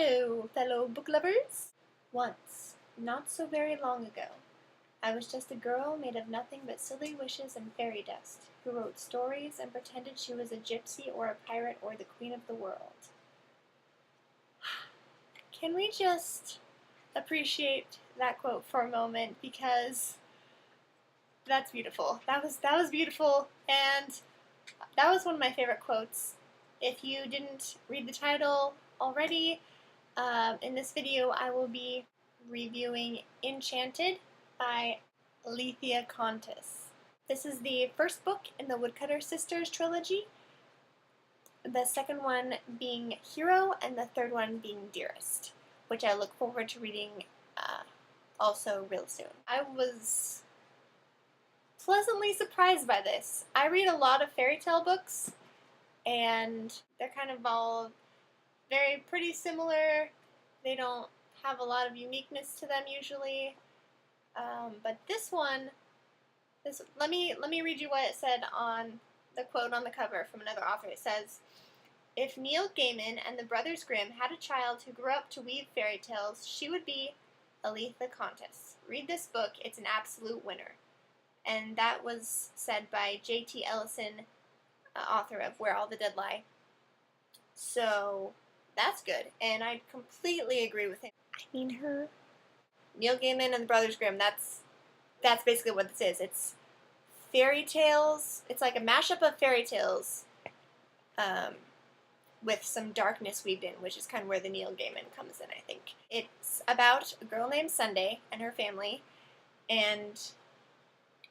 Hello, fellow book lovers! Once, not so very long ago, I was just a girl made of nothing but silly wishes and fairy dust, who wrote stories and pretended she was a gypsy or a pirate or the queen of the world. Can we just appreciate that quote for a moment, because that's beautiful. That was beautiful, and that was one of my favorite quotes. If you didn't read the title already, in this video I will be reviewing Enchanted by Alethea Kontis. This is the first book in the Woodcutter Sisters trilogy, the second one being Hero and the third one being Dearest, which I look forward to reading also real soon. I was pleasantly surprised by this. I read a lot of fairy tale books, and they're kind of all pretty similar. They don't have a lot of uniqueness to them usually. But this one, let me read you what it said on the quote on the cover from another author. It says, "If Neil Gaiman and the Brothers Grimm had a child who grew up to weave fairy tales, she would be Alethea Kontis. Read this book, it's an absolute winner." And that was said by J.T. Ellison, author of Where All the Dead Lie. So that's good, and I completely agree with him. I mean, Neil Gaiman and the Brothers Grimm, that's basically what this is. It's fairy tales. It's like a mashup of fairy tales with some darkness weaved in, which is kind of where the Neil Gaiman comes in, I think. It's about a girl named Sunday and her family, and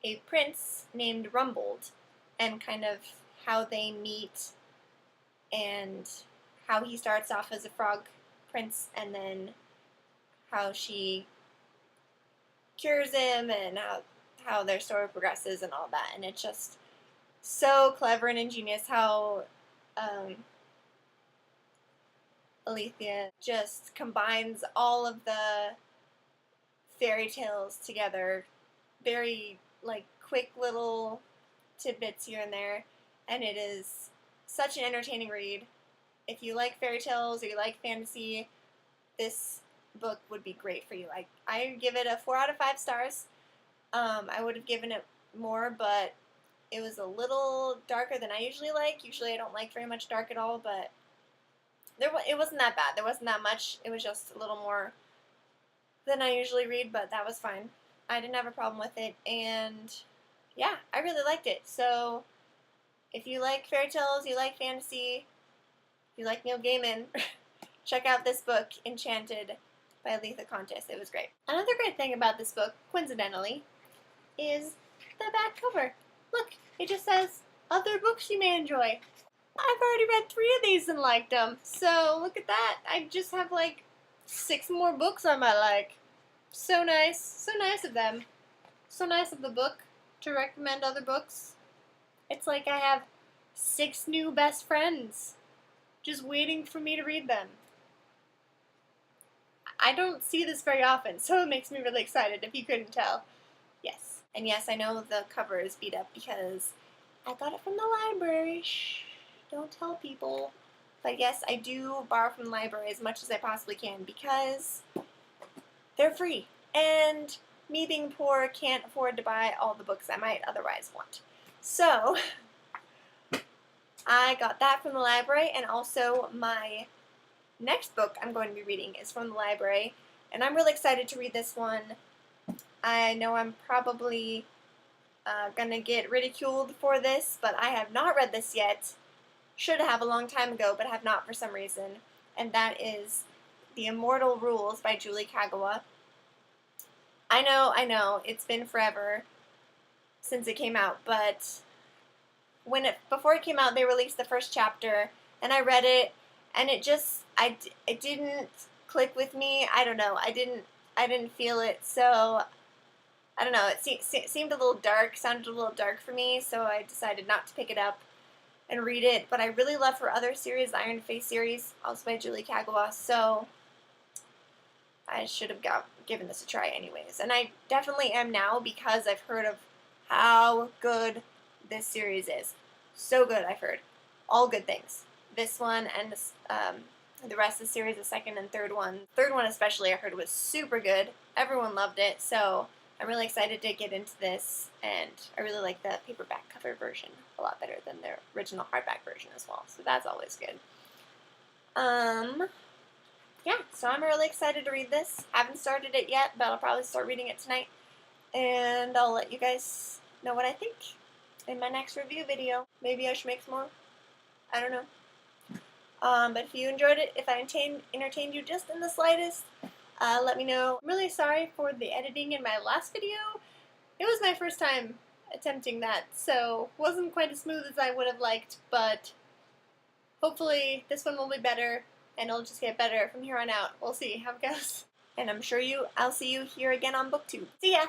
a prince named Rumbold, and kind of how they meet, and how he starts off as a frog prince, and then how she cures him, and how their story progresses and all that. And it's just so clever and ingenious how Alethea just combines all of the fairy tales together, very like quick little tidbits here and there, and it is such an entertaining read. If you like fairy tales or you like fantasy, this book would be great for you. I give it a 4 out of 5 stars. I would have given it more, but it was a little darker than I usually like. Usually I don't like very much dark at all, but it wasn't that bad. There wasn't that much. It was just a little more than I usually read, but that was fine. I didn't have a problem with it, and yeah, I really liked it. So if you like fairy tales, you like fantasy, you like Neil Gaiman, check out this book, Enchanted by Alethea Kontis. It was great. Another great thing about this book, coincidentally, is the back cover. Look, it just says, "Other books you may enjoy." I've already read 3 of these and liked them, so look at that. I just have like 6 more books I might like. So nice. So nice of them. So nice of the book to recommend other books. It's like I have 6 new best friends just waiting for me to read them. I don't see this very often, so it makes me really excited, if you couldn't tell. Yes. And yes, I know the cover is beat up because I got it from the library. Shh, don't tell people. But yes, I do borrow from the library as much as I possibly can because they're free. And me being poor can't afford to buy all the books I might otherwise want. So I got that from the library, and also my next book I'm going to be reading is from the library, and I'm really excited to read this one. I know I'm probably going to get ridiculed for this, but I have not read this yet. Should have a long time ago, but have not for some reason, and that is The Immortal Rules by Julie Kagawa. I know, it's been forever since it came out, but before it came out, they released the first chapter, and I read it, and it didn't click with me. I don't know, I didn't feel it, so I don't know, it seemed a little dark, sounded a little dark for me, so I decided not to pick it up and read it. But I really love her other series, the Iron Face series, also by Julie Kagawa, so I should have given this a try anyways. And I definitely am now, because I've heard of how good this series is. So good, I've heard. All good things. This one and the rest of the series, the second and third one. Third one especially I heard was super good. Everyone loved it, so I'm really excited to get into this, and I really like the paperback cover version a lot better than the original hardback version as well, so that's always good. Yeah, so I'm really excited to read this. Haven't started it yet, but I'll probably start reading it tonight, and I'll let you guys know what I think in my next review video. Maybe I should make some more. I don't know. But if you enjoyed it, if I entertained you just in the slightest, let me know. I'm really sorry for the editing in my last video. It was my first time attempting that, so it wasn't quite as smooth as I would have liked, but hopefully this one will be better, and it'll just get better from here on out. We'll see how it goes. And I'm sure I'll see you here again on Booktube. See ya!